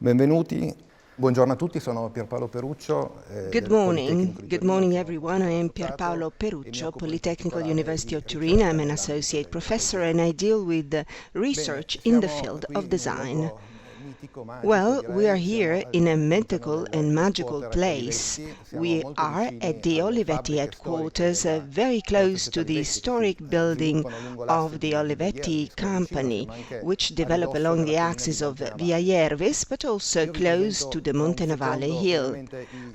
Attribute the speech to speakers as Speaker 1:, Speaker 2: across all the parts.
Speaker 1: Benvenuti, buongiorno a tutti, sono Pierpaolo Peruccio.
Speaker 2: Good morning everyone. I am Pierpaolo Peruccio, Polytechnical University of Turin. I'm an associate professor and I deal with research in the field of design. Well, we are here in a mythical and magical place. We are at the Olivetti headquarters, very close to the historic building of the Olivetti company, which developed along the axis of Via Jervis, but also close to the Monte Navale hill.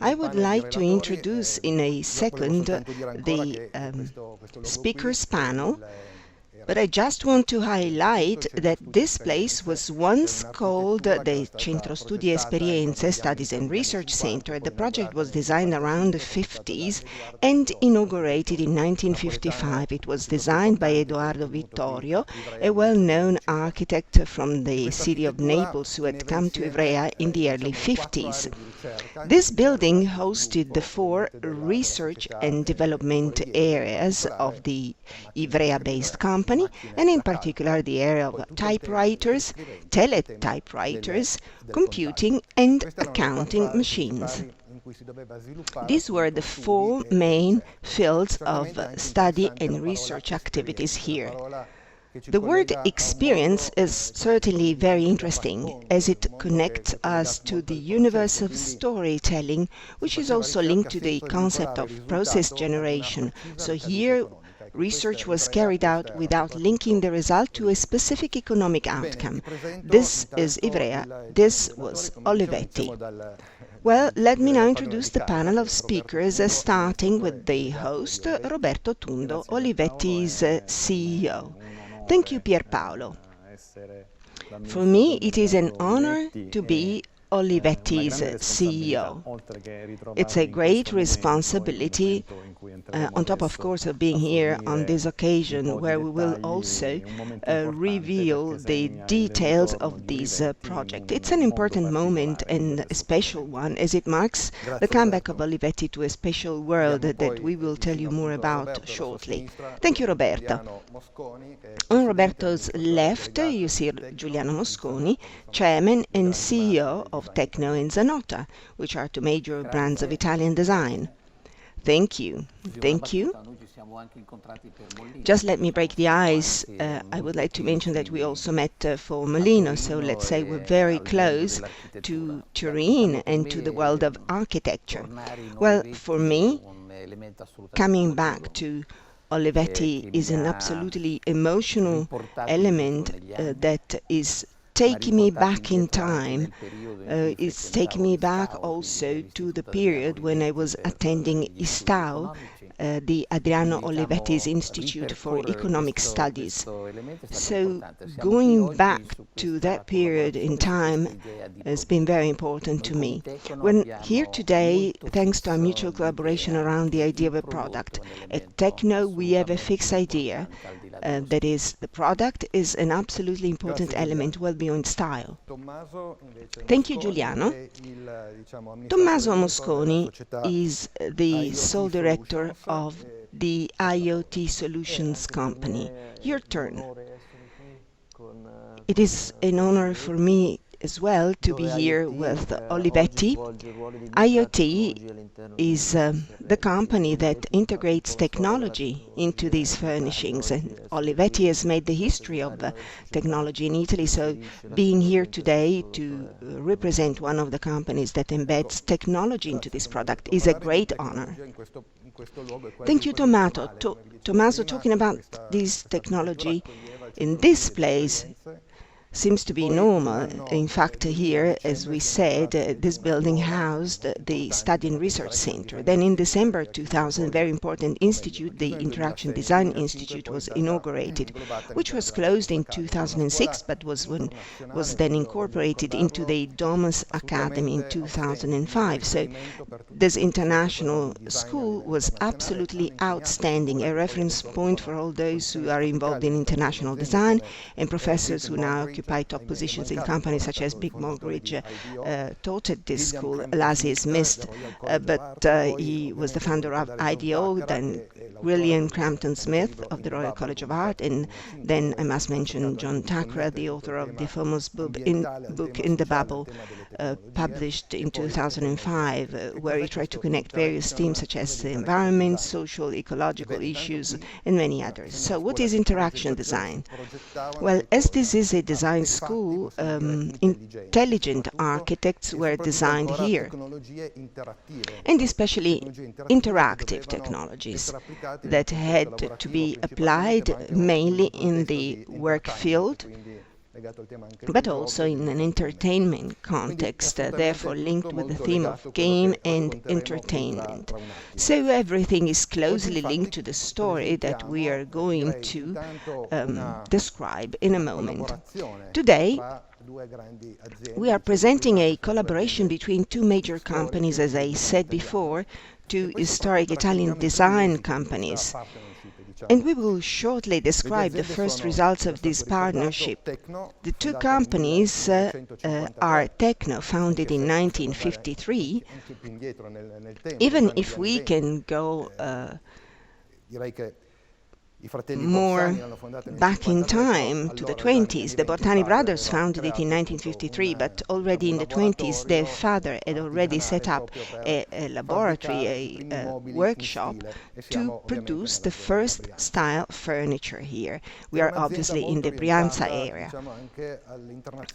Speaker 2: I would like to introduce in a second the speakers panel. But I just want to highlight that this place was once called the Centro Studi Esperienze, Studies and Research Center. The project was designed around the 50s and inaugurated in 1955. It was designed by Edoardo Vittorio, a well-known architect from the city of Naples who had come to Ivrea in the early 50s. This building hosted the 4 research and development areas of the Ivrea-based company, and in particular the area of typewriters, teletypewriters, computing and accounting machines. These were the 4 main fields of study and research activities here. The word experience is certainly very interesting, as it connects us to the universe of storytelling, which is also linked to the concept of process generation. So here research was carried out without linking the result to a specific economic outcome. This is Ivrea, this was Olivetti. Well, let me now introduce the panel of speakers, starting with the host, Roberto Tundo, Olivetti's CEO. Thank you, Pierpaolo. For me, it is an honor to be Olivetti's CEO. It's a great responsibility, on top of course of being here on this occasion where we will also reveal the details of this project. It's an important moment and a special one, as it marks the comeback of Olivetti to a special world that we will tell you more about shortly. Thank you, Roberto. On Roberto's left, you see Giuliano Mosconi, Chairman and CEO of Tecno and Zanota, which are 2 major brands of Italian design. Thank you. Thank you. Just let me break the ice. I would like to mention that we also met for Molino, so let's say we're very close to Turin and to the world of architecture. Well, for me, coming back to Olivetti is an absolutely emotional element that is taking me back in time. It's taking me back also to the period when I was attending ISTAU, the Adriano Olivetti's Institute for Economic Studies. So going back to that period in time has been very important to me. We're here today thanks to our mutual collaboration around the idea of a product. At Tecno we have a fixed idea, that is, the product is an absolutely important element well beyond style. Thank you, Giuliano. Tommaso Mosconi is the sole director of the IoT Solutions company. Your turn. It is an honor for me as well to be here with Olivetti. IoT is the company that integrates technology into these furnishings, and Olivetti has made the history of technology in Italy, so being here today to represent one of the companies that embeds technology into this product is a great honor. Thank you, Tommaso. Tommaso, talking about this technology in this place, seems to be normal. In fact, here, as we said, this building housed the Study and Research Center. Then in December 2000, a very important institute, the Interaction Design Institute, was inaugurated, which was closed in 2006, but was then incorporated into the Domus Academy in 2005. So this international school was absolutely outstanding, a reference point for all those who are involved in international design, and professors who now occupy top positions in companies such as Big Mogridge taught at this school. Lassie is missed, but he was the founder of IDO, then William Crampton Smith of the Royal College of Art, and then I must mention John Thackeray, the author of the famous book In the Bubble, published in 2005, where he tried to connect various themes such as the environment, social, ecological issues, and many others. So what is interaction design? Well, as this is a design school, intelligent architects were designed here, and especially interactive technologies that had to be applied mainly in the work field, but also in an entertainment context, therefore linked with the theme of game and entertainment. So everything is closely linked to the story that we are going to describe in a moment. Today, we are presenting a collaboration between two major companies, as I said before, two historic Italian design companies. And we will shortly describe the first results of this partnership. The two companies are Tecno, founded in 1953. Even if we can go more back in time to the 20s. The Bottani brothers founded it in 1953, but already in the 20s their father had already set up a laboratory, a workshop to produce the first style furniture here. We are obviously in the Brianza area.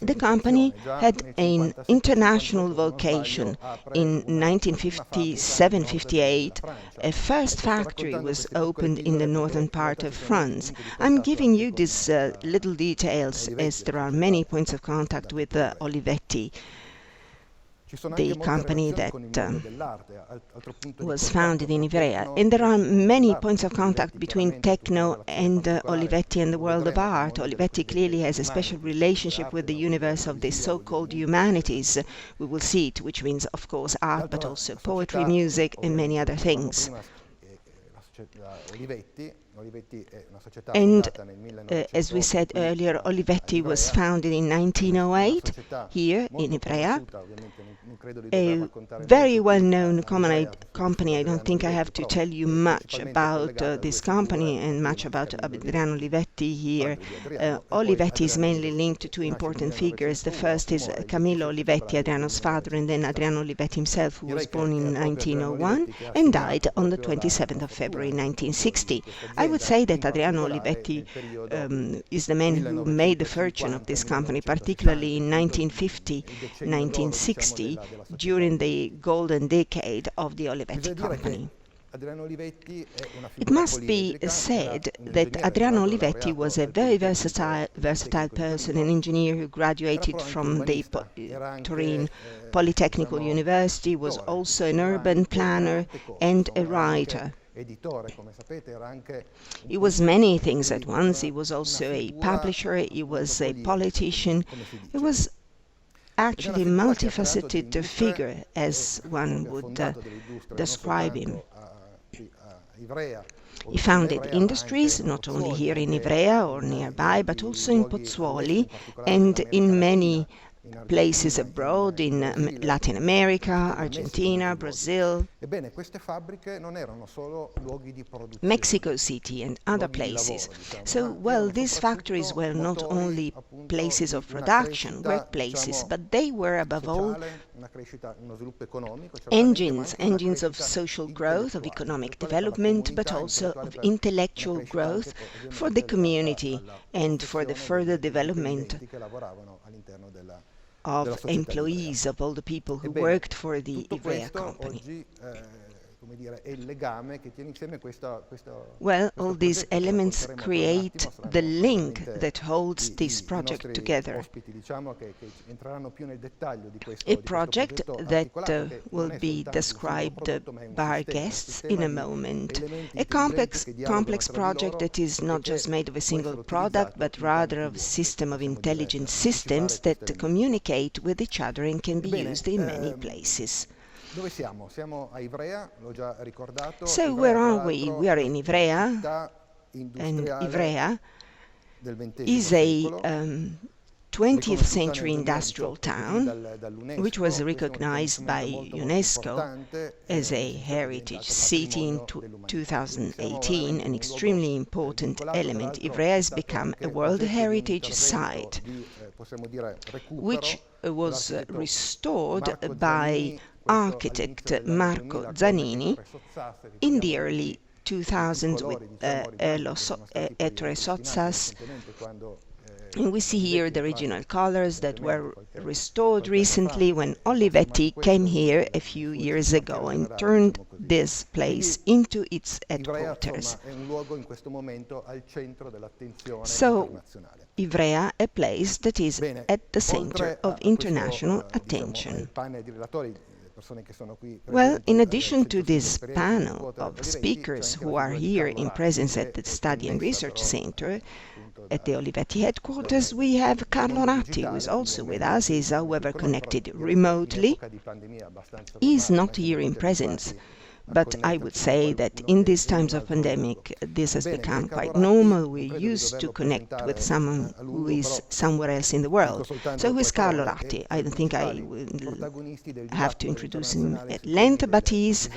Speaker 2: The company had an international vocation. In 1957-58, a first factory was opened in the northern part of France. I'm giving you these little details as there are many points of contact with Olivetti, the company that was founded in Ivrea. And there are many points of contact between Tecno and Olivetti and the world of art. Olivetti clearly has a special relationship with the universe of the so-called humanities. We will see it, which means, of course, art, but also poetry, music, and many other things. And as we said earlier, Olivetti was founded in 1908 here in Ivrea. A very well-known company. I don't think I have to tell you much about this company and much about Adriano Olivetti here. Olivetti is mainly linked to two important figures. The first is Camillo Olivetti, Adriano's father, and then Adriano Olivetti himself, who was born in 1901 and died on the 27th of February 1960. I would say that Adriano Olivetti is the man who made the fortune of this company, particularly in 1950-1960, during the golden decade of the Olivetti company. It must be said that Adriano Olivetti was a very versatile person, an engineer who graduated from the Turin Polytechnical University, was also an urban planner and a writer. He was many things at once. He was also a publisher, he was a politician, he was actually a multifaceted figure, as one would describe him. He founded industries, not only here in Ivrea or nearby, but also in Pozzuoli and in many places abroad, in Latin America, Argentina, Brazil, Mexico City and other places. So, well, these factories were not only places of production, workplaces, but they were above all engines of social growth, of economic development, but also of intellectual growth for the community and for the further development of employees, of all the people who worked for the Ivrea company. Well, all these elements create the link that holds this project together. A project that will be described by our guests in a moment. A complex project that is not just made of a single product, but rather of a system of intelligent systems that communicate with each other and can be used in many places.
Speaker 1: Dove siamo? Siamo a Ivrea, l'ho già ricordato.
Speaker 2: So where are we? We are in Ivrea, and Ivrea is a 20th century industrial town which was recognized by UNESCO as a heritage city in 2018, an extremely important element. Ivrea has become a World Heritage Site, which was restored by architect Marco Zanini in the early 2000s with Ettore Sottsass. And we see here the original colors that were restored recently when Olivetti came here a few years ago and turned this place into its headquarters. So, Ivrea, a place that is at the center of international attention. Well, in addition to this panel of speakers who are here in presence at the Study and Research Center at the Olivetti headquarters, we have Carlo Ratti, who is also with us. He is, however, connected remotely. He is not here in presence, but I would say that in these times of pandemic, this has become quite normal. We're used to connect with someone who is somewhere else in the world. So who is Carlo Ratti? I don't think I will have to introduce him at length, but he's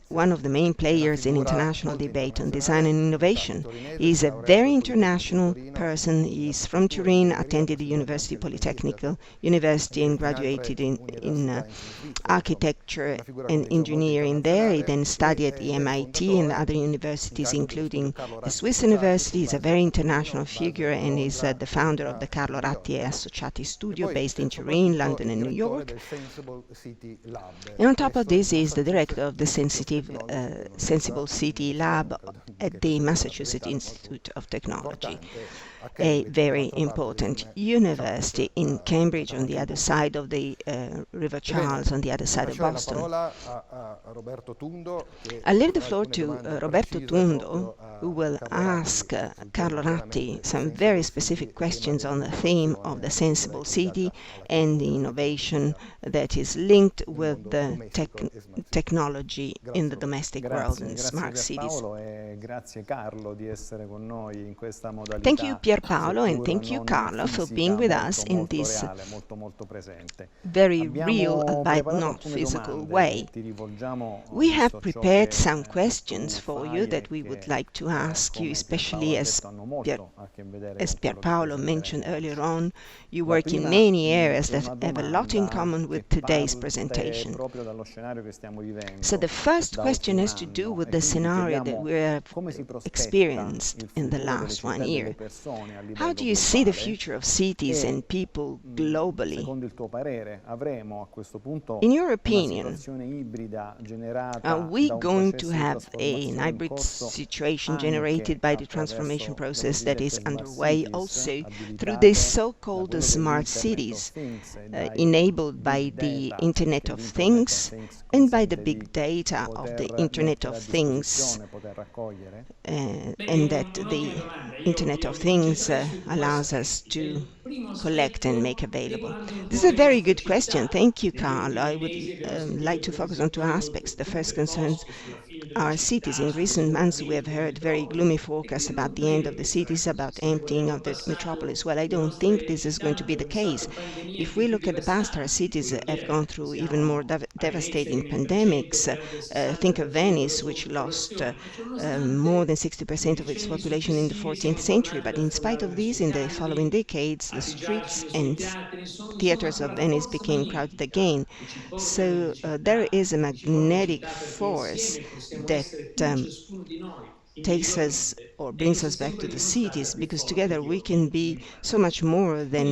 Speaker 2: one of the main players in international debate on design and innovation. He's a very international person. He's from Turin, attended the University Polytechnical University and graduated in architecture and engineering there. He then studied at the MIT and other universities, including the Swiss University. He's a very international figure and is the founder of the Carlo Ratti e Associati Studio based in Turin, London and New York. And on top of this, he is the director of the Sensible City Lab at the Massachusetts Institute of Technology, a very important university in Cambridge on the other side of the River Charles, on the other side of Boston. I'll leave the floor to Roberto Tundo, who will ask Carlo Ratti some very specific questions on the theme of the sensible city and the innovation that is linked with the technology in the domestic world and smart cities. Thank you, Pierpaolo, and thank you, Carlo, for being with us in this very real but not physical way. We have prepared some questions for you that we would like to ask you, especially as Pierpaolo mentioned earlier on. You work in many areas that have a lot in common with today's presentation. So the first question has to do with the scenario that we have experienced in the last 1 year. How do you see the future of cities and people globally? In your opinion, are we going to have an hybrid situation generated by the transformation process that is underway also through the so-called smart cities, enabled by the Internet of Things and by the big data of the Internet of Things, and that the Internet of Things allows us to collect and make available? This is a very good question. Thank you, Carl. I would like to focus on two aspects. The first concerns our cities. In recent months, we have heard very gloomy forecasts about the end of the cities, about emptying of the metropolis. Well, I don't think this is going to be the case. If we look at the past, our cities have gone through even more devastating pandemics. Think of Venice, which lost more than 60% of its population in the 14th century. But in spite of this, in the following decades, the streets and theaters of Venice became crowded again. So there is a magnetic force that takes us or brings us back to the cities, because together we can be so much more than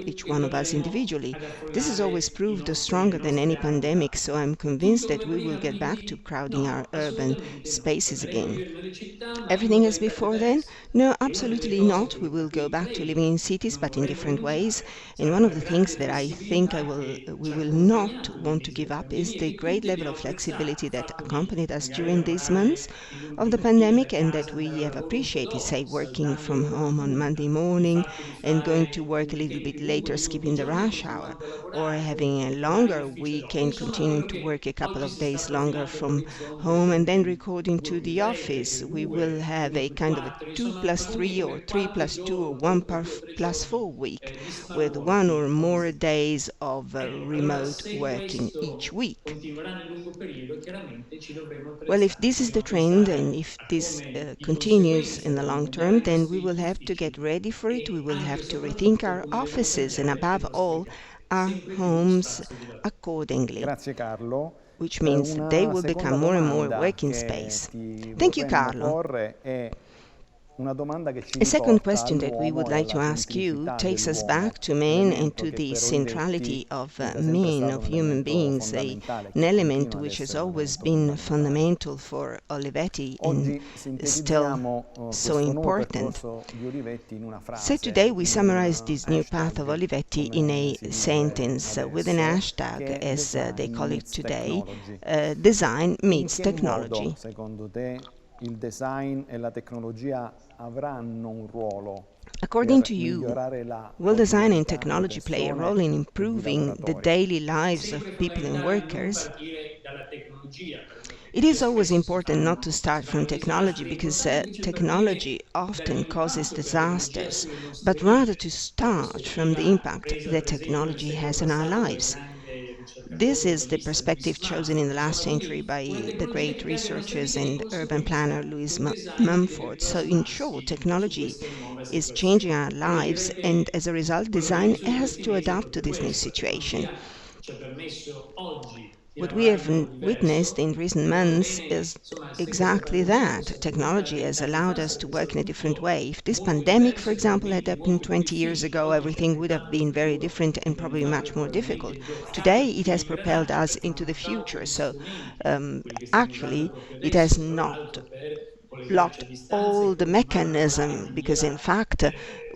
Speaker 2: each one of us individually. This has always proved stronger than any pandemic, so I'm convinced that we will get back to crowding our urban spaces again. Everything as before then? No, absolutely not. We will go back to living in cities, but in different ways. And one of the things that I think we will not want to give up is the great level of flexibility that accompanied us during these months of the pandemic, and that we have appreciated, say, working from home on Monday morning and going to work a little bit later, skipping the rush hour, or having a longer weekend, continuing to work a couple of days longer from home and then recording to the office. We will have a kind of a 2+3 or 3+2 or 1+4 week, with one or more days of remote working each week. Well, if this is the trend and if this continues in the long term, then we will have to get ready for it. We will have to rethink our offices and, above all, our homes accordingly,
Speaker 1: Grazie Carlo.
Speaker 2: which means they will become more and more working space. Thank you, Carlo. A second question that we would like to ask you takes us back to men and to the centrality of men, of human beings, an element which has always been fundamental for Olivetti and still so important. So today we summarize this new path of Olivetti in a sentence with an hashtag, as they call it today, design meets technology.
Speaker 1: Il design e la tecnologia avranno un ruolo.
Speaker 2: According to you, will design and technology play a role in improving the daily lives of people and workers? It is always important not to start from technology, because technology often causes disasters, but rather to start from the impact that technology has on our lives. This is the perspective chosen in the last century by the great researchers and urban planner Louis Mumford. So in short, technology is changing our lives, and as a result, design has to adapt to this new situation. What we have witnessed in recent months is exactly that. Technology has allowed us to work in a different way. If this pandemic, for example, had happened 20 years ago, everything would have been very different and probably much more difficult. Today, it has propelled us into the future, so actually, it has not blocked all the mechanism, because in fact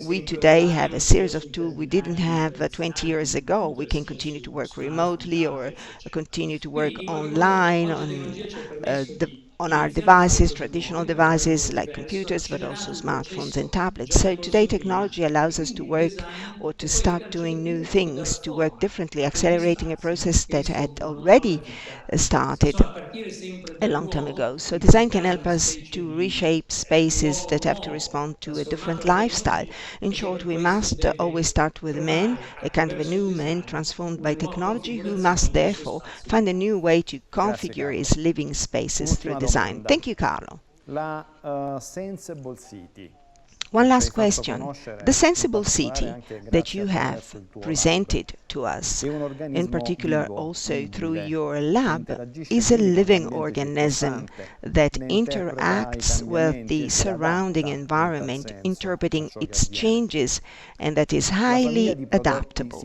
Speaker 2: we today have a series of tools we didn't have 20 years ago. We can continue to work remotely or continue to work online on our devices, traditional devices like computers, but also smartphones and tablets. So today technology allows us to work or to start doing new things, to work differently, accelerating a process that had already started a long time ago. So design can help us to reshape spaces that have to respond to a different lifestyle. In short, we must always start with man, a kind of a new man transformed by technology, who must therefore find a new way to configure his living spaces through design. Thank you, Carlo.
Speaker 1: Sensible City.
Speaker 2: One last question. The sensible city that you have presented to us, in particular also through your lab, is a living organism that interacts with the surrounding environment, interpreting its changes, and that is highly adaptable.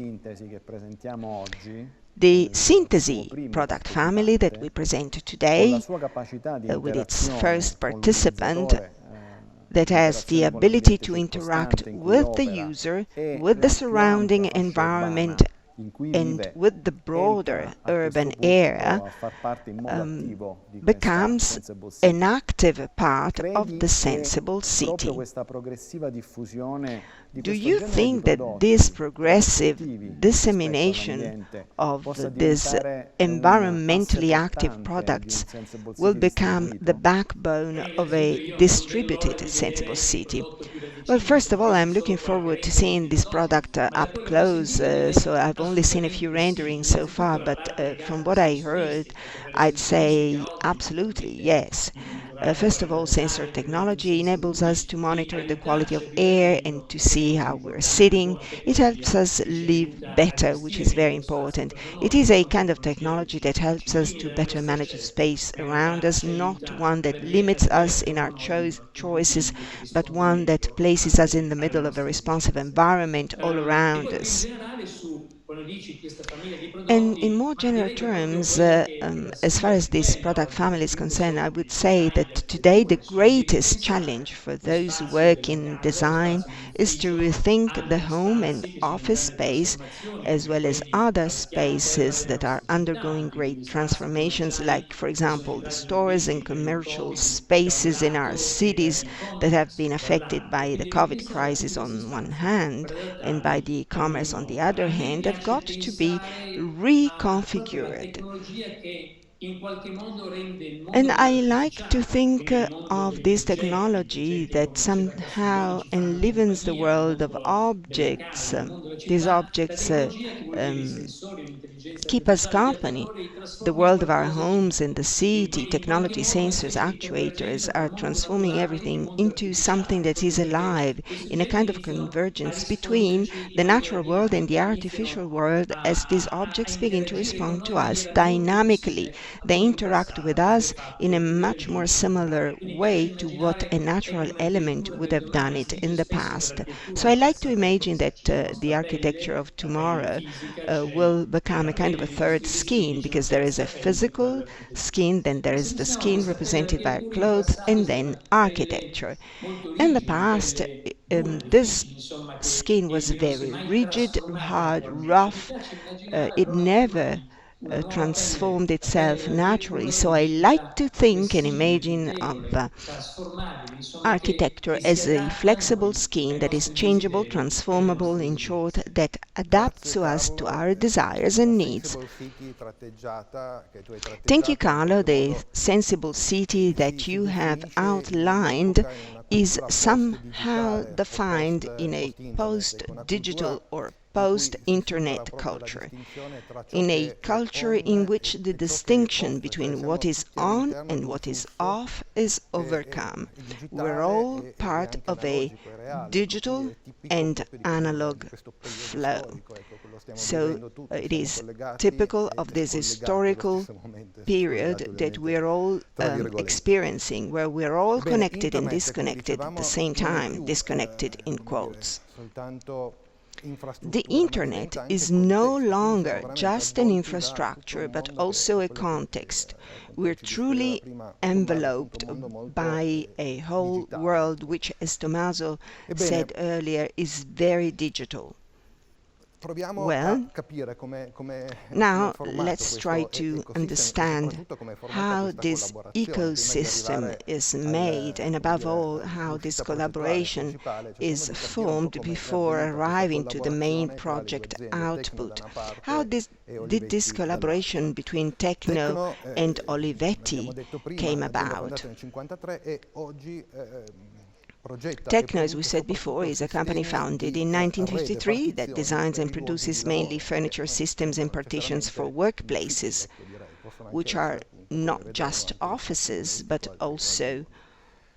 Speaker 2: The Sintesi product family that we present today, with its first participant, that has the ability to interact with the user, with the surrounding environment, and with the broader urban area, becomes an active part of the sensible city. Do you think that this progressive dissemination of these environmentally active products will become the backbone of a distributed sensible city? Well, first of all, I'm looking forward to seeing this product up close. So I've only seen a few renderings so far, but from what I heard, I'd say absolutely yes. First of all, sensor technology enables us to monitor the quality of air and to see how we're sitting. It helps us live better, which is very important. It is a kind of technology that helps us to better manage the space around us, not one that limits us in our choices, but one that places us in the middle of a responsive environment all around us. And in more general terms, as far as this product family is concerned, I would say that today the greatest challenge for those who work in design is to rethink the home and office space, as well as other spaces that are undergoing great transformations, like, for example, the stores and commercial spaces in our cities that have been affected by the COVID crisis on one hand and by the e-commerce on the other hand, have got to be reconfigured. And I like to think of this technology that somehow enlivens the world of objects. These objects um, keep us company. The world of our homes and the city, technology, sensors, actuators are transforming everything into something that is alive in a kind of convergence between the natural world and the artificial world as these objects begin to respond to us dynamically. They interact with us in a much more similar way to what a natural element would have done it in the past. So I like to imagine that the architecture of tomorrow will become a kind of a third skin, because there is a physical skin, then there is the skin represented by clothes, and then architecture. In the past, this skin was very rigid, hard, rough. It never transformed itself naturally. So I like to think and imagine of architecture as a flexible skin that is changeable, transformable, in short, that adapts to us, to our desires and needs. Thank you, Carlo. The sensible city that you have outlined is somehow defined in a post-digital or post-internet culture, in a culture in which the distinction between what is on and what is off is overcome. We're all part of a digital and analog flow. So it is typical of this historical period that we're all experiencing, where we're all connected and disconnected at the same time, disconnected in quotes. The internet is no longer just an infrastructure, but also a context. We're truly enveloped by a whole world which, as Tommaso said earlier, is very digital. Well, now let's try to understand how this ecosystem is made, and above all, how this collaboration is formed before arriving to the main project output. How did this collaboration between Tecno and Olivetti came about? Tecno, as we said before, is a company founded in 1953 that designs and produces mainly furniture systems and partitions for workplaces, which are not just offices, but also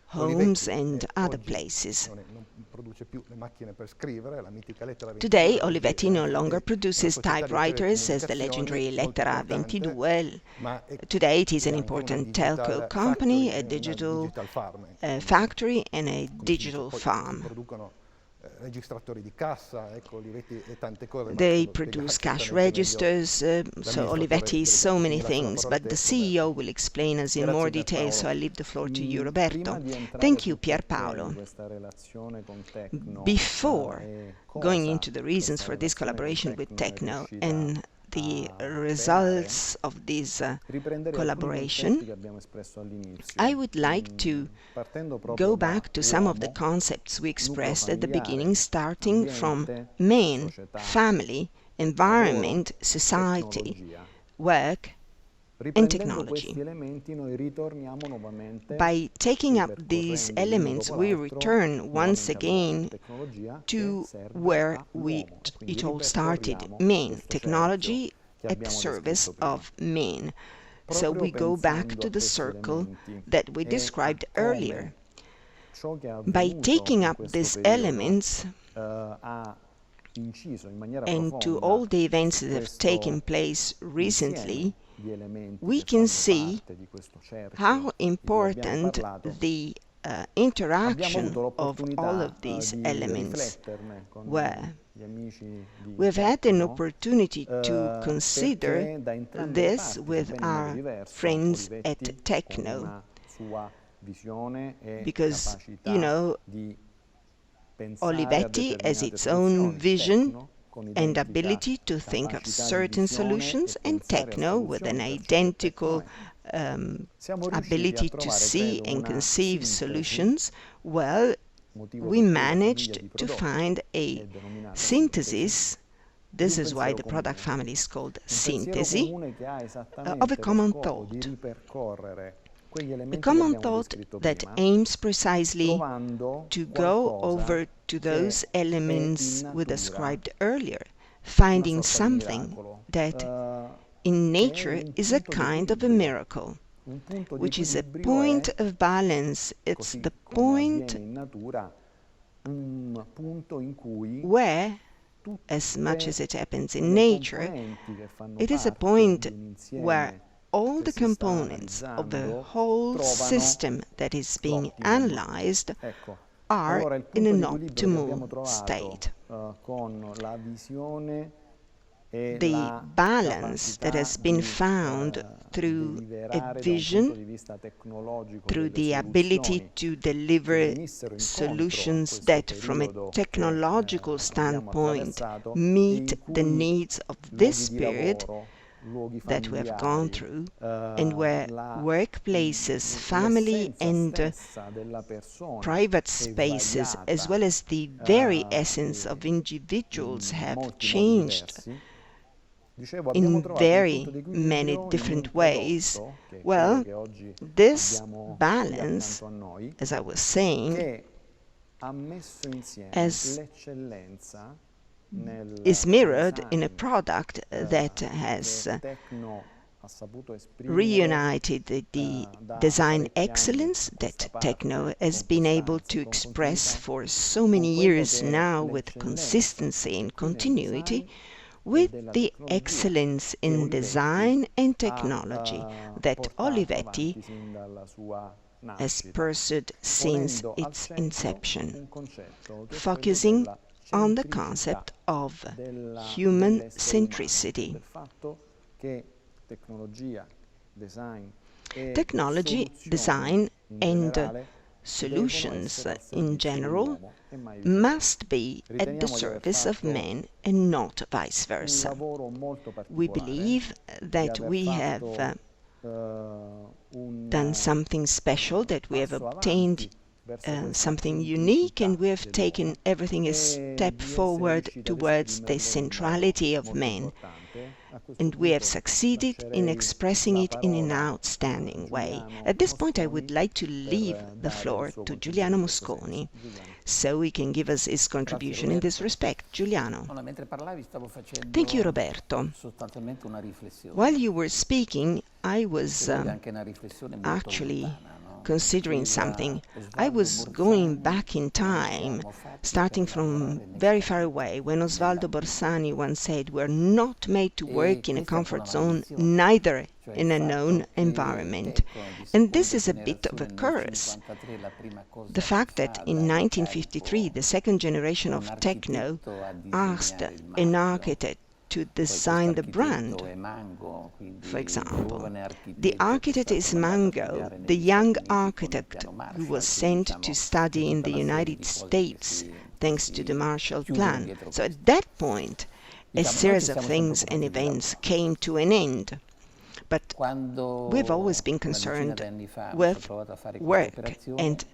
Speaker 2: homes and other places. Today, Olivetti no longer produces typewriters as the legendary Lettera 22. Today, it is an important telco company, a digital factory, and a digital farm. They produce cash registers, so Olivetti is so many things, but the CEO will explain us in more detail, so I leave the floor to you, Roberto. Thank you, Pierpaolo. Before going into the reasons for this collaboration with Tecno and the results of this collaboration, I would like to go back to some of the concepts we expressed at the beginning, starting from man, family, environment, society, work, and technology. By taking up these elements, we return once again to where it all started, man, technology at the service of man. So we go back to the circle that we described earlier. By taking up these elements and to all the events that have taken place recently, we can see how important the interaction of all of these elements were. We've had an opportunity to consider this with our friends at Tecno, because, you know, Olivetti has its own vision and ability to think of certain solutions, and Tecno, with an identical ability to see and conceive solutions, well, we managed to find a synthesis. This is why the product family is called Sintesi, of a common thought. A common thought that aims precisely to go over to those elements we described earlier, finding something that in nature is a kind of a miracle, which is a point of balance. It's the point where, as much as it happens in nature, it is a point where all the components of the whole system that is being analyzed are in an optimal state. The balance that has been found through a vision, through the ability to deliver solutions that from a technological standpoint meet the needs of this period that we have gone through, and where workplaces, family and private spaces, as well as the very essence of individuals, have changed in very many different ways. Well, this balance, as I was saying, is mirrored in a product that has reunited the design excellence that Tecno has been able to express for so many years now with consistency and continuity, with the excellence in design and technology that Olivetti has pursued since its inception, focusing on the concept of human centricity. Technology, design, and solutions in general must be at the service of man and not vice versa. We believe that we have done something special, that we have obtained something unique, and we have taken everything a step forward towards the centrality of man. And we have succeeded in expressing it in an outstanding way. At this point, I would like to leave the floor to Giuliano Mosconi, so he can give us his contribution in this respect. Giuliano. Thank you, Roberto. While you were speaking, I was actually considering something. I was going back in time, starting from very far away, when Osvaldo Borsani once said, "We're not made to work in a comfort zone, neither in a known environment." And this is a bit of a curse. The fact that in 1953 the second generation of Tecno asked an architect to design the brand, for example. The architect is Mango, the young architect who was sent to study in the United States thanks to the Marshall Plan. So at that point, a series of things and events came to an end. But we've always been concerned with work, and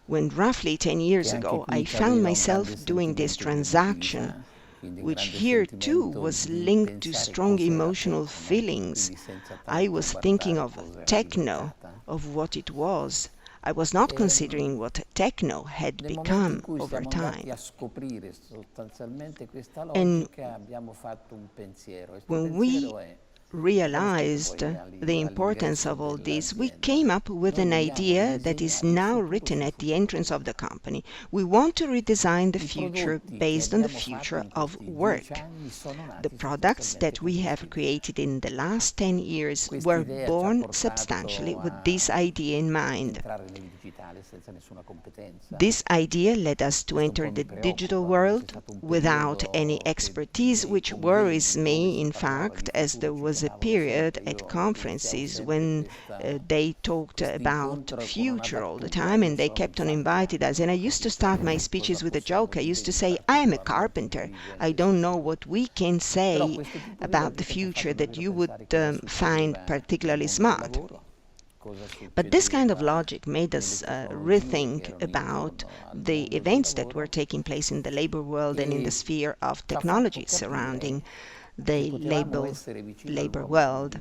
Speaker 2: when roughly 10 years ago I found myself doing this transaction, which here too was linked to strong emotional feelings. I was thinking of Tecno, of what it was. I was not considering what Tecno had become over time. And when we realized the importance of all this, we came up with an idea that is now written at the entrance of the company. We want to redesign the future based on the future of work. The products that we have created in the last 10 years were born substantially with this idea in mind. This idea led us to enter the digital world without any expertise, which worries me, in fact, as there was a period at conferences when they talked about future all the time, and they kept on inviting us. And I used to start my speeches with a joke. I used to say, I am a carpenter. I don't know what we can say about the future that you would find particularly smart. But this kind of logic made us rethink about the events that were taking place in the labor world and in the sphere of technology surrounding the labor world.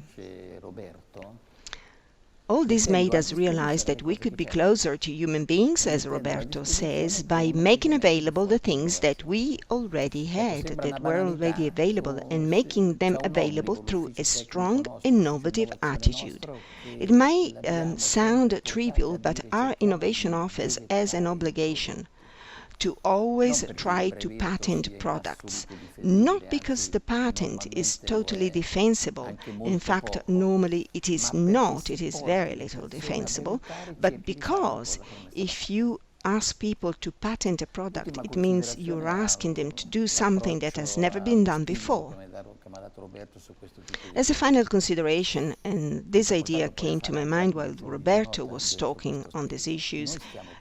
Speaker 2: All this made us realize that we could be closer to human beings, as Roberto says, by making available the things that we already had, that were already available, and making them available through a strong, innovative attitude. It may sound trivial, but our innovation office has an obligation to always try to patent products, not because the patent is totally defensible. In fact, normally it is not, it is very little defensible, but because if you ask people to patent a product, it means you're asking them to do something that has never been done before. As a final consideration, and this idea came to my mind while Roberto was talking on these issues,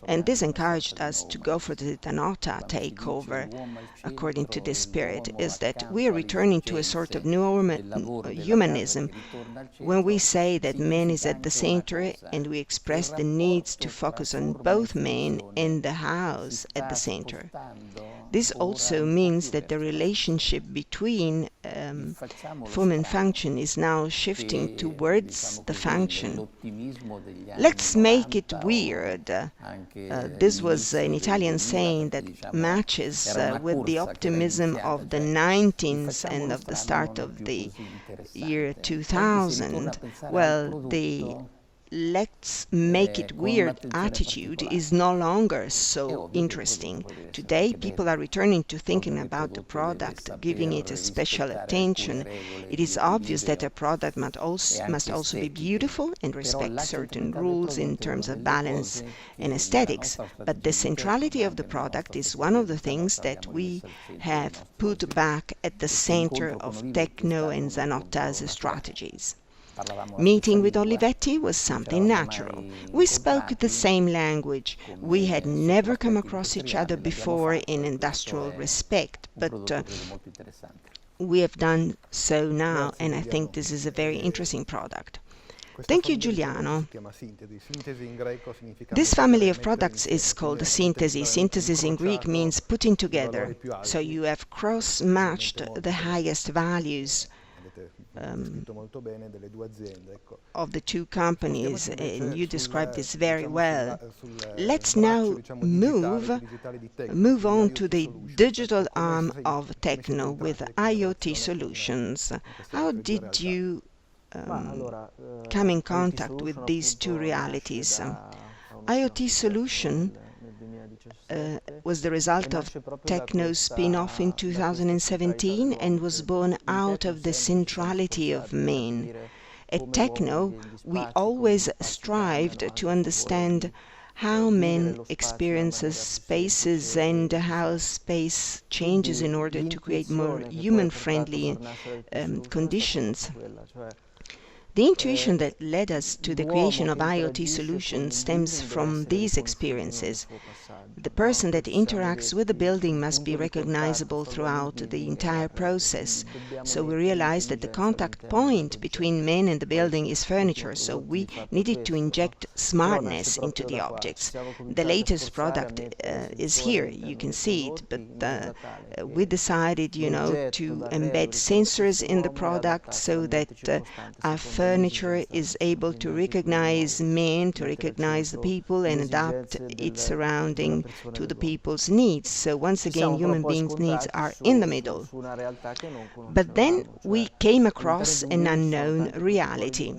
Speaker 2: and this encouraged us to go for the Danota takeover, according to this spirit, is that we are returning to a sort of new humanism when we say that man is at the center and we express the needs to focus on both men and the house at the center. This also means that the relationship between form and function is now shifting towards the function. Let's make it weird. This was an Italian saying that matches with the optimism of the 90s and of the start of the year 2000. Well, the let's make it weird attitude is no longer so interesting. Today, people are returning to thinking about the product, giving it a special attention. It is obvious that a product must also be beautiful and respect certain rules in terms of balance and aesthetics. But the centrality of the product is one of the things that we have put back at the center of Tecno and Zanotta's strategies. Meeting with Olivetti was something natural. We spoke the same language. We had never come across each other before in industrial respect, but we have done so now, and I think this is a very interesting product. Thank you, Giuliano. This family of products is called Sintesi. Synthesis in Greek means putting together. So you have cross-matched the highest values of the two companies, and you described this very well. Let's now move on to the digital arm of Tecno with IoT solutions. How did you come in contact with these two realities? IoT solution was the result of Tecno's spin-off in 2017 and was born out of the centrality of men. At Tecno, we always strived to understand how man experiences spaces and how space changes in order to create more human-friendly conditions. The intuition that led us to the creation of IoT solutions stems from these experiences. The person that interacts with the building must be recognizable throughout the entire process. So we realized that the contact point between man and the building is furniture, so we needed to inject smartness into the objects. The latest product is here, you can see it, but we decided, to embed sensors in the product so that our furniture is able to recognize men, to recognize the people, and adapt its surrounding to the people's needs. So once again, human beings' needs are in the middle. But then we came across an unknown reality.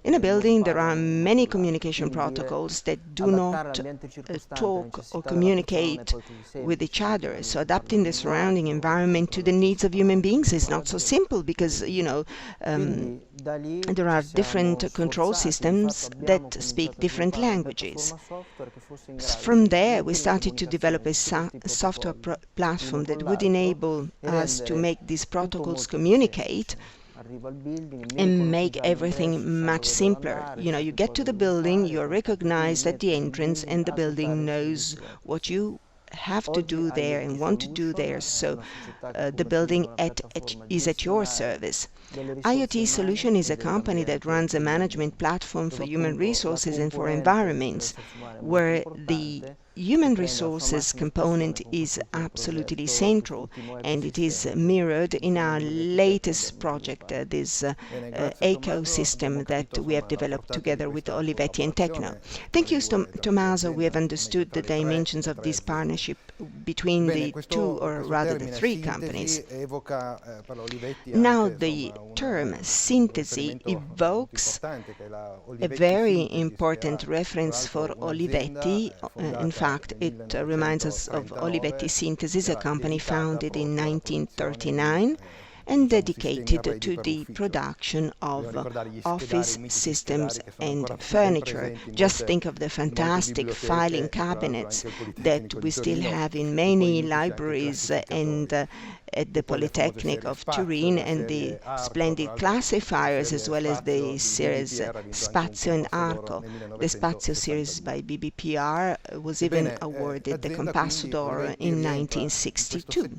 Speaker 2: In a building, there are many communication protocols that do not talk or communicate with each other. So adapting the surrounding environment to the needs of human beings is not so simple because, there are different control systems that speak different languages. From there, we started to develop a software platform that would enable us to make these protocols communicate and make everything much simpler. You get to the building, you're recognized at the entrance, and the building knows what you have to do there and want to do there, so the building is at your service. IoT Solution is a company that runs a management platform for human resources and for environments, where the human resources component is absolutely central, and it is mirrored in our latest project, this ecosystem that we have developed together with Olivetti and Tecno. Thank you, Tommaso. We have understood the dimensions of this partnership between the two, or rather the three companies. Now, the term Sintesi evokes a very important reference for Olivetti. In fact, it reminds us of Olivetti Sintesi, a company founded in 1939 and dedicated to the production of office systems and furniture. Just think of the fantastic filing cabinets that we still have in many libraries and at the Polytechnic of Turin, and the splendid classifiers, as well as the series Spazio and Arco. The Spazio series by BBPR was even awarded the Compasso d'Oro in 1962.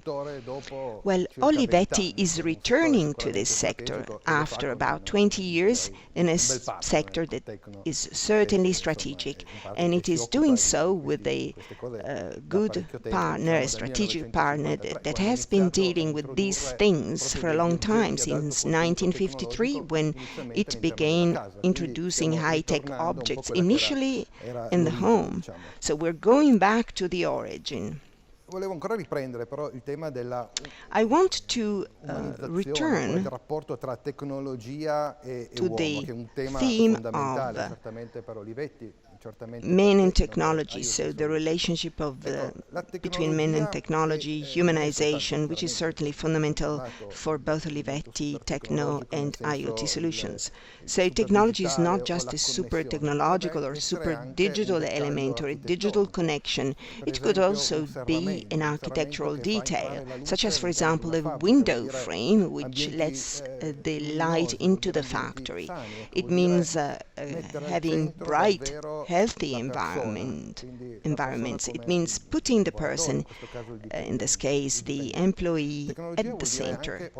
Speaker 2: Well, Olivetti is returning to this sector after about 20 years in a sector that is certainly strategic, and it is doing so with a good partner, a strategic partner that has been dealing with these things for a long time, since 1953, when it began introducing high-tech objects, initially in the home. So we're going back to the origin. I want to return to the theme of men and technology, so the relationship between men and technology, humanization, which is certainly fundamental for both Olivetti, Tecno, and IoT Solutions. So technology is not just a super technological or super digital element or a digital connection. It could also be an architectural detail, such as, for example, a window frame which lets the light into the factory. It means having bright, healthy environments. It means putting the person, in this case the employee, at the center.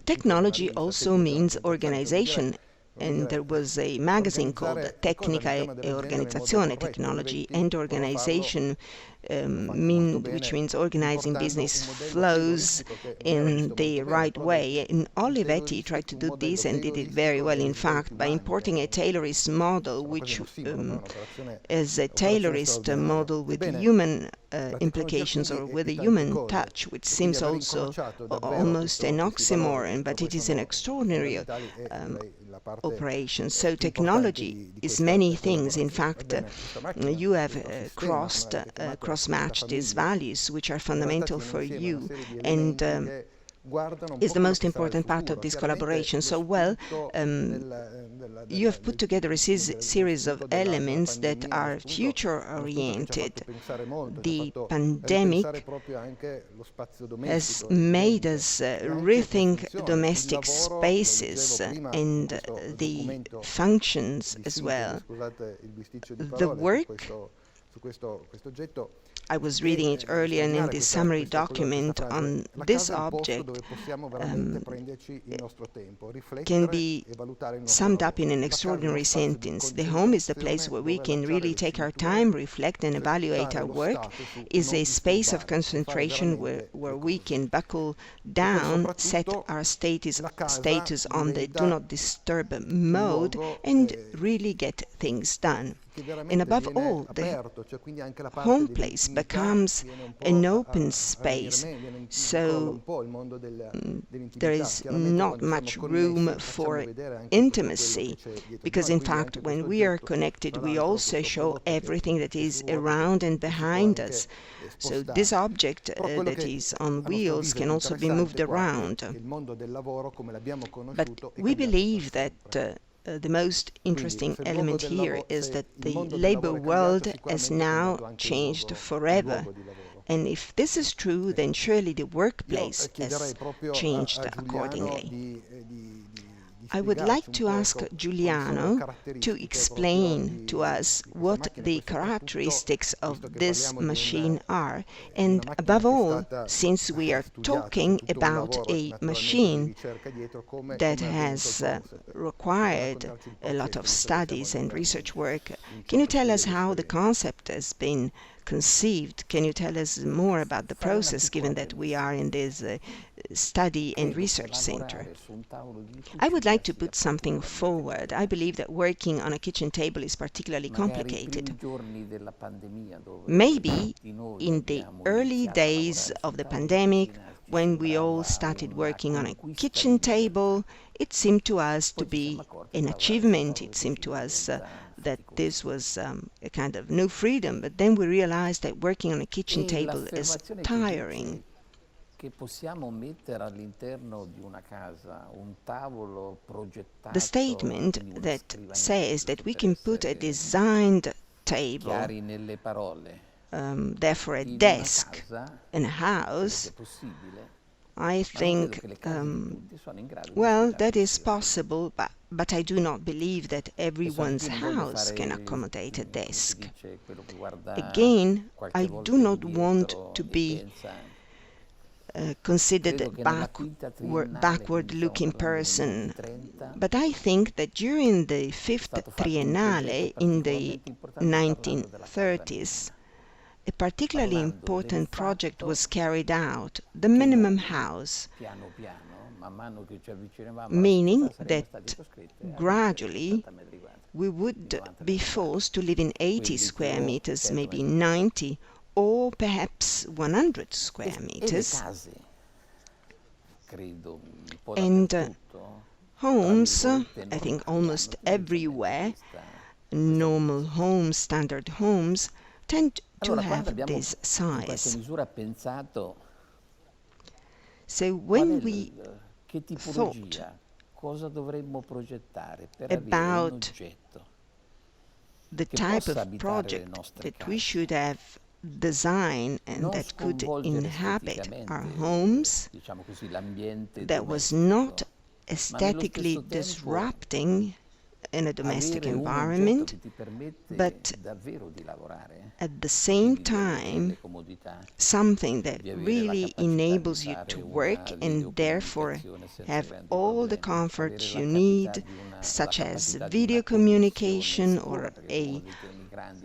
Speaker 2: Technology also means organization, and there was a magazine called Tecnica e Organizzazione, Technology and Organization, which means organizing business flows in the right way. And Olivetti tried to do this and did it very well, in fact, by importing a Taylorist model, which is a Taylorist model with human implications, or with a human touch, which seems also almost an oxymoron, but it is an extraordinary operation. So technology is many things. In fact, you have cross-matched these values, which are fundamental for you, and is the most important part of this collaboration. So, well, you have put together a series of elements that are future-oriented. The pandemic has made us rethink domestic spaces and the functions as well. The work I was reading it earlier, and in this summary document on this object can be summed up in an extraordinary sentence. The home is the place where we can really take our time, reflect and evaluate our work, is a space of concentration where we can buckle down, set our status on the do not disturb mode, and really get things done. And above all, the home place becomes an open space, so there is not much room for intimacy, because in fact when we are connected we also show everything that is around and behind us. So this object that is on wheels can also be moved around. But we believe that the most interesting element here is that the labor world has now changed forever. And if this is true, then surely the workplace has changed accordingly. I would like to ask Giuliano to explain to us what the characteristics of this machine are, and above all, since we are talking about a machine that has required a lot of studies and research work, can you tell us how the concept has been conceived? Can you tell us more about the process, given that we are in this study and research center? I would like to put something forward. I believe that working on a kitchen table is particularly complicated. Maybe in the early days of the pandemic, when we all started working on a kitchen table, it seemed to us to be an achievement. It seemed to us that this was a kind of new freedom, but then we realized that working on a kitchen table is tiring. The statement that says that we can put a designed table, therefore a desk in a house, I think, well, that is possible, but I do not believe that everyone's house can accommodate a desk. Again, I do not want to be considered a backward-looking person, but I think that during the fifth triennale in the 1930s, a particularly important project was carried out, the minimum house, meaning that gradually we would be forced to live in 80 square meters, maybe 90, or perhaps 100 square meters. And homes, I think almost everywhere, normal homes, standard homes, tend to have this size. So when we thought about the type of project that we should have designed and that could inhabit our homes, that was not aesthetically disrupting in a domestic environment, but at the same time something that really enables you to work and therefore have all the comforts you need, such as video communication or a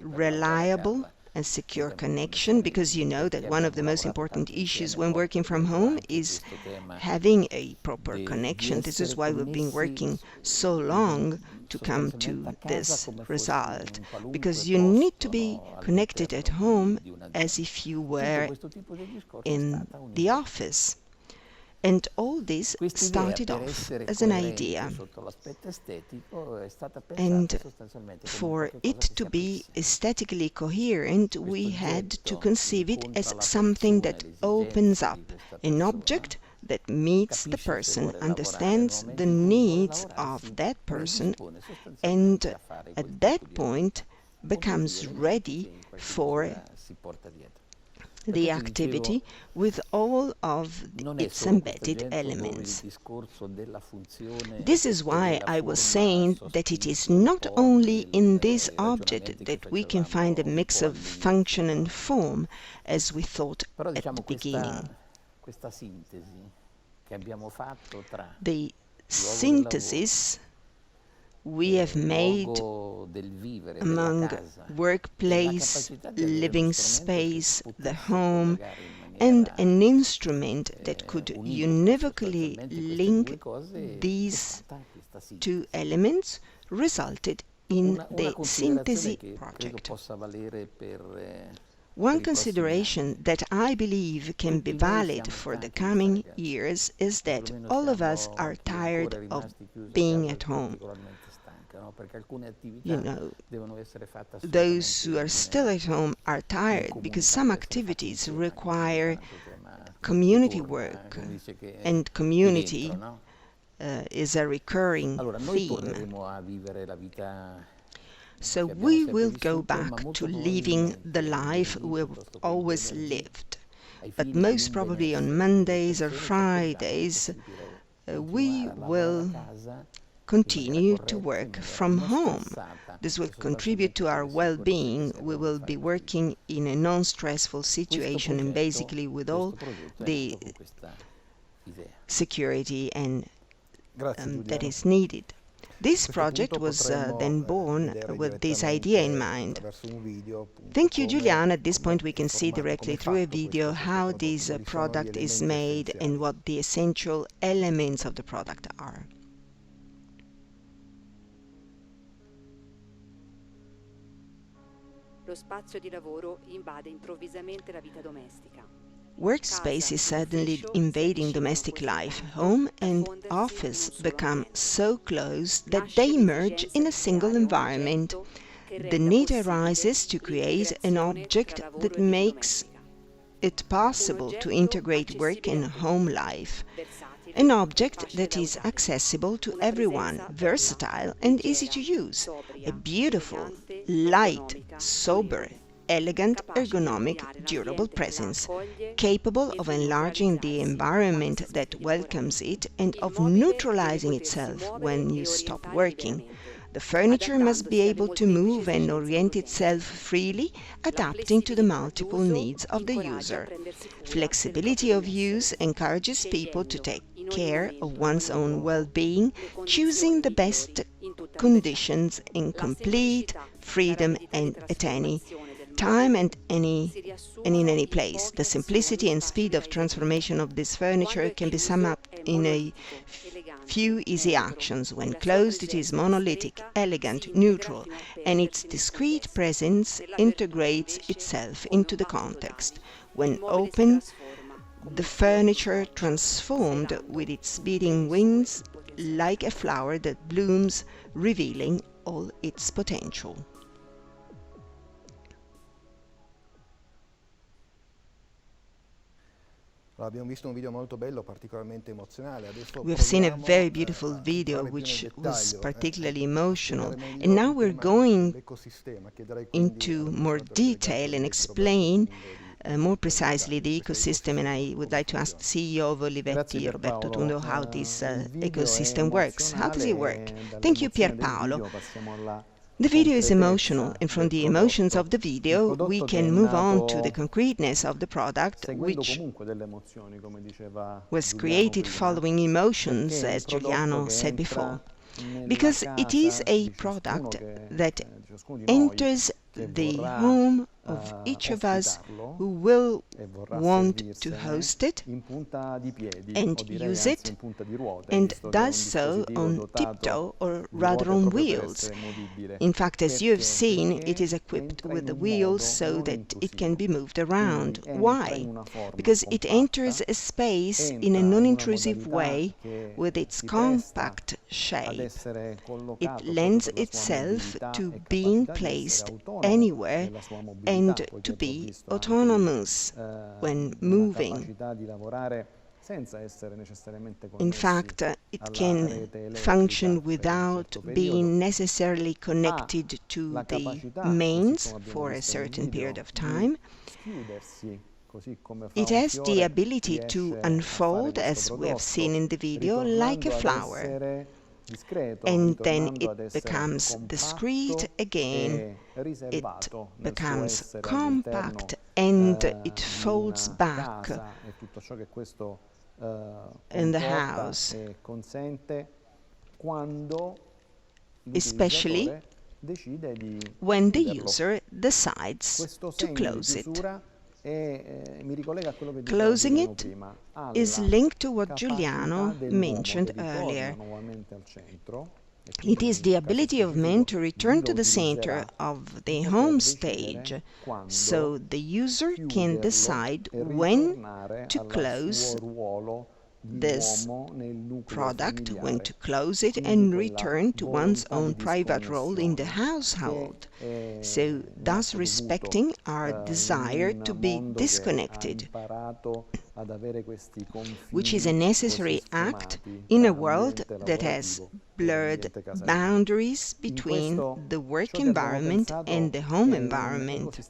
Speaker 2: reliable and secure connection, because you know that one of the most important issues when working from home is having a proper connection. This is why we've been working so long to come to this result, because you need to be connected at home as if you were in the office. And all this started off as an idea. And for it to be aesthetically coherent, we had to conceive it as something that opens up, an object that meets the person, understands the needs of that person, and at that point becomes ready for the activity with all of its embedded elements. This is why I was saying that it is not only in this object that we can find a mix of function and form, as we thought at the beginning. The synthesis we have made among workplace, living space, the home, and an instrument that could univocally link these two elements resulted in the Sintesi project. One consideration that I believe can be valid for the coming years is that all of us are tired of being at home. You know, those who are still at home are tired because some activities require community work, and community is a recurring theme. So we will go back to living the life we've always lived. But most probably on Mondays or Fridays, we will continue to work from home. This will contribute to our well-being. We will be working in a non-stressful situation and basically with all the security and that is needed. This project was then born with this idea in mind. Thank you, Giuliano. At this point we can see directly through a video how this product is made and what the essential elements of the product are.
Speaker 3: Lo spazio di lavoro invade improvvisamente la vita domestica.
Speaker 2: Workspace is suddenly invading domestic life. Home and office become so close that they merge in a single environment. The need arises to create an object that makes it possible to integrate work and home life. An object that is accessible to everyone, versatile and easy to use. A beautiful, light, sober, elegant, ergonomic, durable presence, capable of enlarging the environment that welcomes it and of neutralizing itself when you stop working. The furniture must be able to move and orient itself freely, adapting to the multiple needs of the user. Flexibility of use encourages people to take care of one's own well-being, choosing the best conditions in complete freedom and at any time and in any place. The simplicity and speed of transformation of this furniture can be summed up in a few easy actions. When closed, it is monolithic, elegant, neutral, and its discrete presence integrates itself into the context. When open, the furniture transformed with its beating wings like a flower that blooms, revealing all its potential. We have seen a very beautiful video which was particularly emotional, and now we're going into more detail and explain more precisely the ecosystem, and I would like to ask the CEO of Olivetti, Roberto Tundo, how this ecosystem works. How does it work? Thank you, Pierpaolo. The video is emotional, and from the emotions of the video we can move on to the concreteness of the product, which was created following emotions, as Giuliano said before. Because it is a product that enters the home of each of us who will want to host it and use it, and does so on tiptoe or rather on wheels. In fact, as you have seen, it is equipped with the wheels so that it can be moved around. Why? Because it enters a space in a non-intrusive way with its compact shape. It lends itself to being placed anywhere and to be autonomous when moving. In fact, it can function without being necessarily connected to the mains for a certain period of time. It has the ability to unfold, as we have seen in the video, like a flower. And then it becomes discreet again, it becomes compact, and it folds back in the house, especially when the user decides to close it. Closing it is linked to what Giuliano mentioned earlier. It is the ability of man to return to the center of the home stage, so the user can decide when to close this product, when to close it, and return to one's own private role in the household, so thus respecting our desire to be disconnected, which is a necessary act in a world that has blurred boundaries between the work environment and the home environment.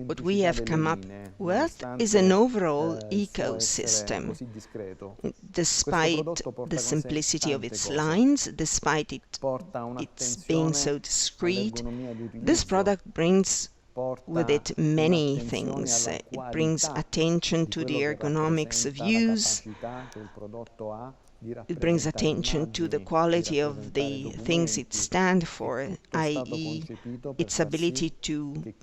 Speaker 2: What we have come up with is an overall ecosystem. Despite the simplicity of its lines, despite its being so discreet, this product brings with it many things. It brings attention to the ergonomics of use. It brings attention to the quality of the things it stands for, i.e. its ability to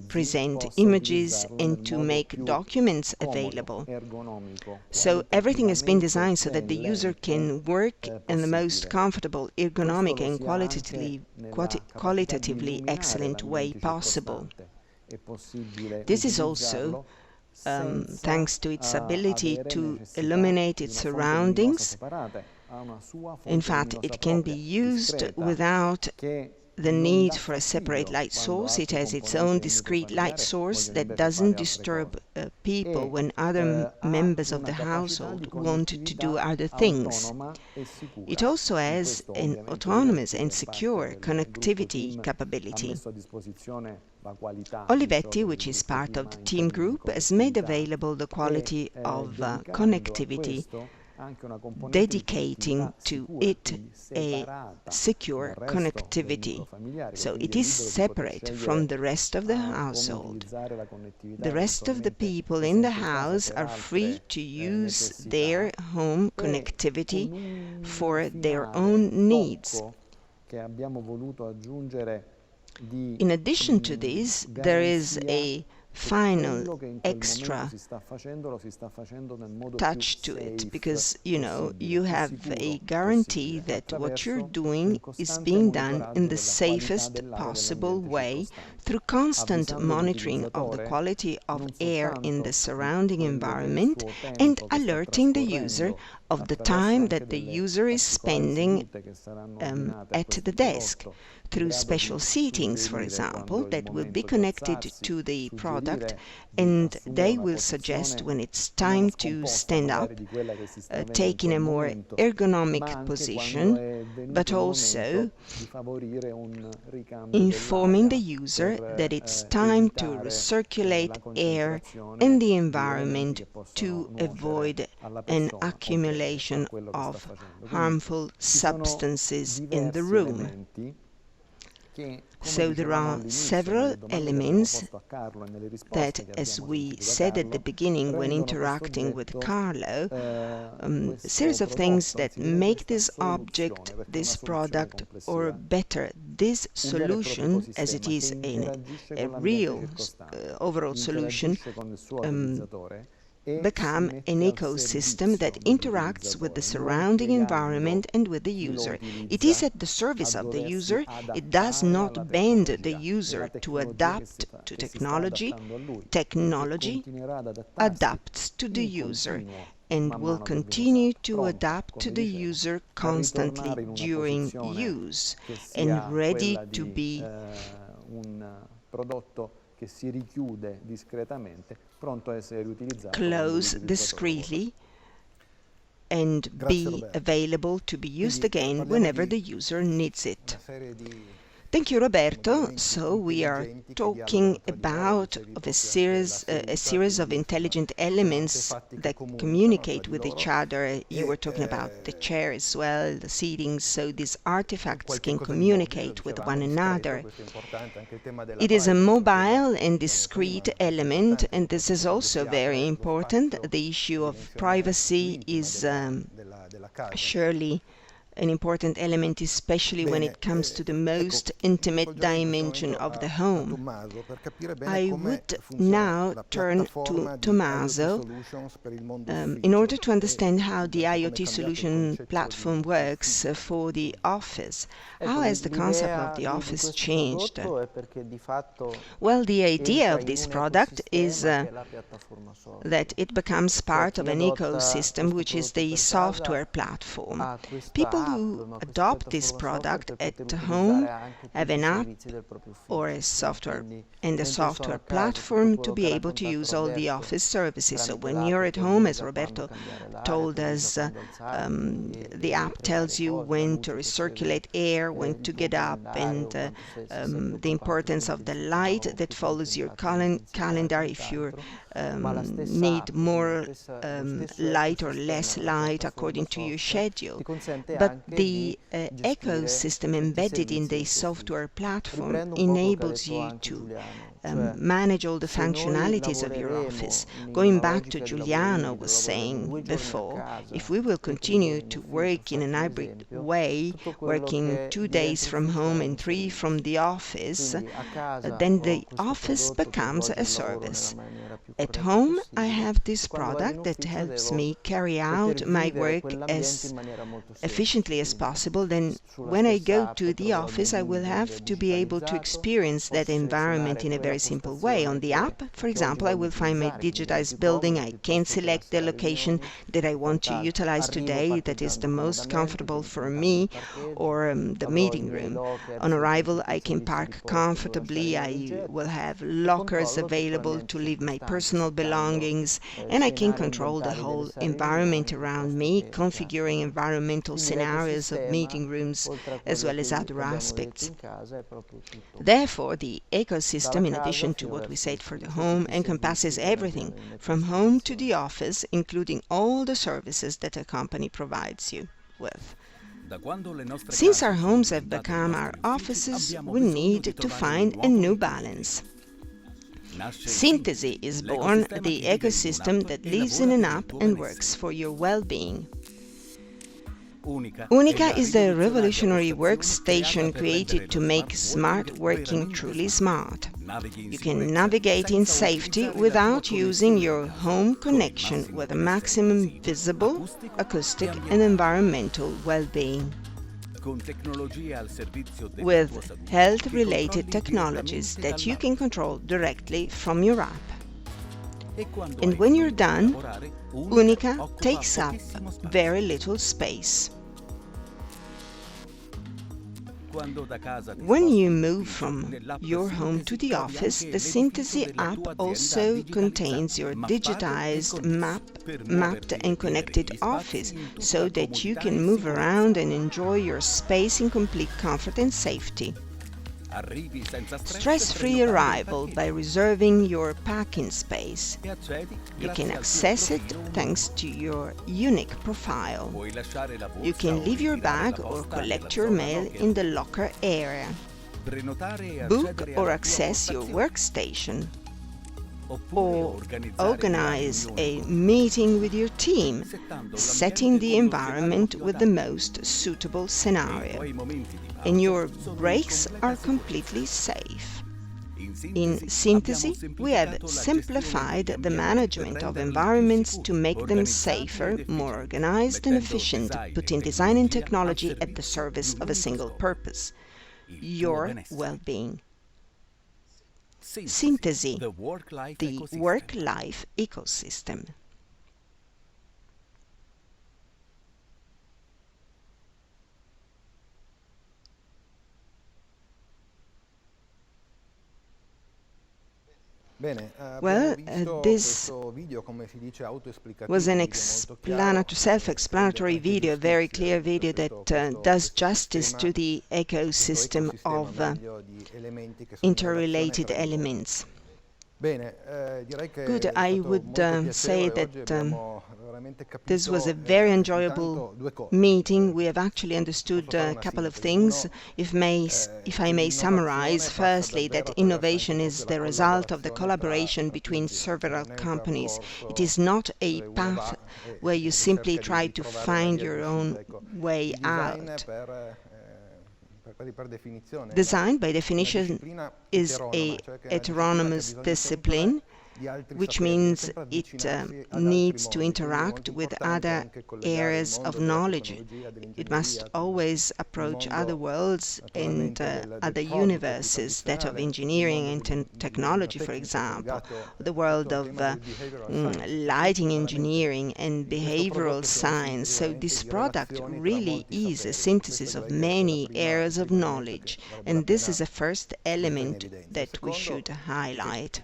Speaker 2: present images and to make documents available. So everything has been designed so that the user can work in the most comfortable, ergonomic and qualitatively excellent way possible. This is also thanks to its ability to illuminate its surroundings. In fact, it can be used without the need for a separate light source. It has its own discrete light source that doesn't disturb people when other members of the household want to do other things. It also has an autonomous and secure connectivity capability. Olivetti, which is part of the team group, has made available the quality of connectivity, dedicating to it a secure connectivity. So it is separate from the rest of the household. The rest of the people in the house are free to use their home connectivity for their own needs. In addition to this, there is a final extra touch to it, because you have a guarantee that what you're doing is being done in the safest possible way through constant monitoring of the quality of air in the surrounding environment and alerting the user of the time that the user is spending at the desk, through special seatings, for example, that will be connected to the product, and they will suggest when it's time to stand up, taking a more ergonomic position, but also informing the user that it's time to recirculate air in the environment to avoid an accumulation of harmful substances in the room. So there are several elements that, as we said at the beginning when interacting with Carlo, a series of things that make this object, this product, or better, this solution, as it is a real overall solution, become an ecosystem that interacts with the surrounding environment and with the user. It is at the service of the user. It does not bend the user to adapt to technology. Technology adapts to the user and will continue to adapt to the user constantly during use, and ready to be close discreetly and be available to be used again whenever the user needs it. Thank you, Roberto. So we are talking about a series of intelligent elements that communicate with each other. You were talking about the chair as well, the seating, so these artifacts can communicate with one another. It is a mobile and discrete element, and this is also very important. The issue of privacy is surely an important element, especially when it comes to the most intimate dimension of the home. I would now turn to Tommaso in order to understand how the IoT solution platform works for the office. How has the concept of the office changed? Well, the idea of this product is that it becomes part of an ecosystem, which is the software platform. People who adopt this product at home have an app or a software and a software platform to be able to use all the office services. So when you're at home, as Roberto told us, the app tells you when to recirculate air, when to get up, and the importance of the light that follows your calendar, if you need more light or less light according to your schedule. But the ecosystem embedded in the software platform enables you to manage all the functionalities of your office. Going back to Giuliano was saying before, if we will continue to work in an hybrid way, working 2 days from home and 3 from the office, then the office becomes a service. At home, I have this product that helps me carry out my work as efficiently as possible. Then when I go to the office, I will have to be able to experience that environment in a very simple way. On the app, for example, I will find my digitized building. I can select the location that I want to utilize today, that is the most comfortable for me, or the meeting room. On arrival, I can park comfortably. I will have lockers available to leave my personal belongings, and I can control the whole environment around me, configuring environmental scenarios of meeting rooms as well as other aspects. Therefore, the ecosystem, in addition to what we said for the home, encompasses everything from home to the office, including all the services that a company provides you with. Since our homes have become our offices, we need to find a new balance. Sintesi is born, the ecosystem that lives in an app and works for your well-being. Unica is the revolutionary workstation created to make smart working truly smart. You can navigate in safety without using your home connection with a maximum visible, acoustic and environmental well-being. With health-related technologies that you can control directly from your app. And when you're done, Unica takes up very little space. When you move from your home to the office, the Sintesi app also contains your digitized, mapped and connected office, so that you can move around and enjoy your space in complete comfort and safety. Stress-free arrival by reserving your packing space. You can access it thanks to your unique profile. You can leave your bag or collect your mail in the locker area. Book or access your workstation. Or organize a meeting with your team, setting the environment with the most suitable scenario. And your breaks are completely safe. In Sintesi, we have simplified the management of environments to make them safer, more organized and efficient, putting design and technology at the service of a single purpose: your well-being. Sintesi, the work-life ecosystem. Well, this was an self-explanatory video, a very clear video that does justice to the ecosystem of interrelated elements. Good, I would say that this was a very enjoyable meeting. We have actually understood a couple of things. If I may summarize, firstly, that innovation is the result of the collaboration between several companies. It is not a path where you simply try to find your own way out. Design, by definition, is a heteronomous discipline, which means it needs to interact with other areas of knowledge. It must always approach other worlds and other universes, that of engineering and technology, for example, the world of lighting engineering and behavioral science. So this product really is a synthesis of many areas of knowledge, and this is a first element that we should highlight.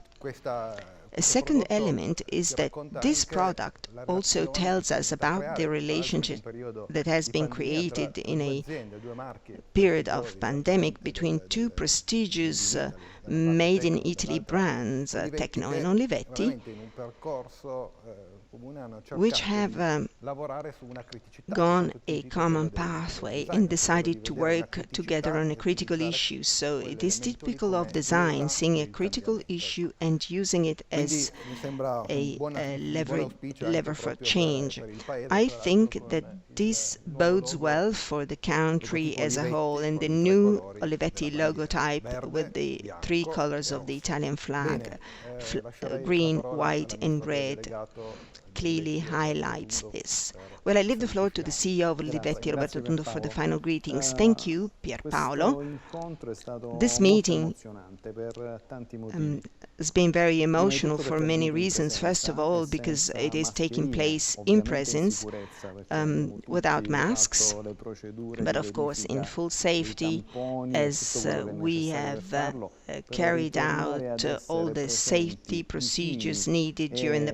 Speaker 2: A second element is that this product also tells us about the relationship that has been created in a period of pandemic between two prestigious made in Italy brands, Tecno and Olivetti, which have gone a common pathway and decided to work together on a critical issue. So it is typical of design, seeing a critical issue and using it as a lever for change. I think that this bodes well for the country as a whole, and the new Olivetti logotype with the three colors of the Italian flag, green, white and red, clearly highlights this. Well, I leave the floor to the CEO of Olivetti, Roberto Tondo, for the final greetings. Thank you, Pierpaolo. This meeting has been very emotional for many reasons. First of all, because it is taking place in presence, without masks, but of course in full safety, as we have carried out all the safety procedures needed during the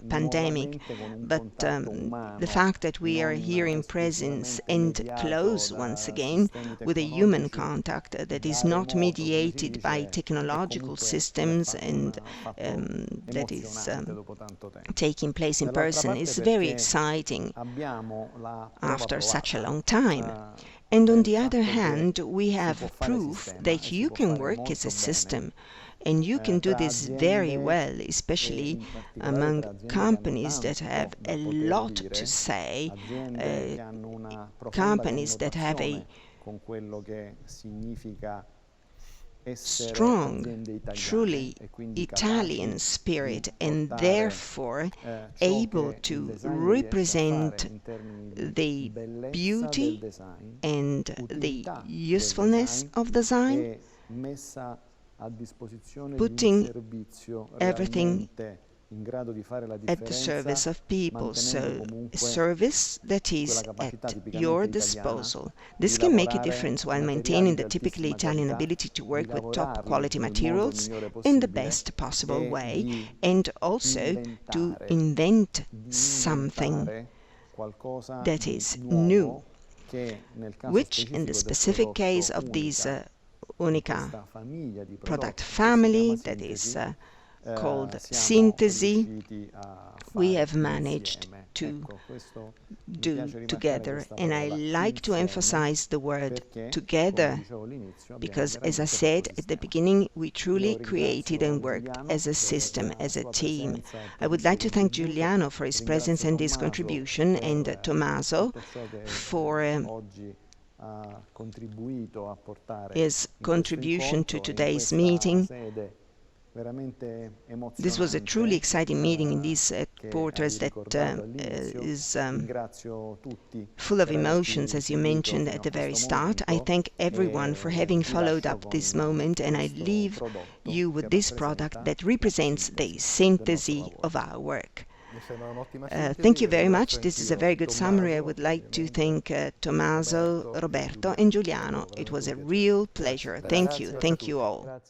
Speaker 2: pandemic. But the fact that we are here in presence and close once again with a human contact that is not mediated by technological systems and that is taking place in person is very exciting after such a long time. And on the other hand, we have proof that you can work as a system, and you can do this very well, especially among companies that have a lot to say, companies that have a strong, truly Italian spirit, and therefore able to represent the beauty and the usefulness of design, putting everything at the service of people, so a service that is at your disposal. This can make a difference while maintaining the typically Italian ability to work with top quality materials in the best possible way, and also to invent something that is new, which in the specific case of these Unica product family that is called Sintesi, we have managed to do together. And I like to emphasize the word together, because as I said at the beginning, we truly created and worked as a system, as a team. I would like to thank Giuliano for his presence and his contribution, and Tommaso for his contribution to today's meeting. This was a truly exciting meeting in these headquarters that is full of emotions, as you mentioned at the very start. I thank everyone for having followed up this moment, and I leave you with this product that represents the synthesis of our work. Thank you very much. This is a very good summary. I would like to thank Tommaso, Roberto and Giuliano. It was a real pleasure. Thank you. Thank you all.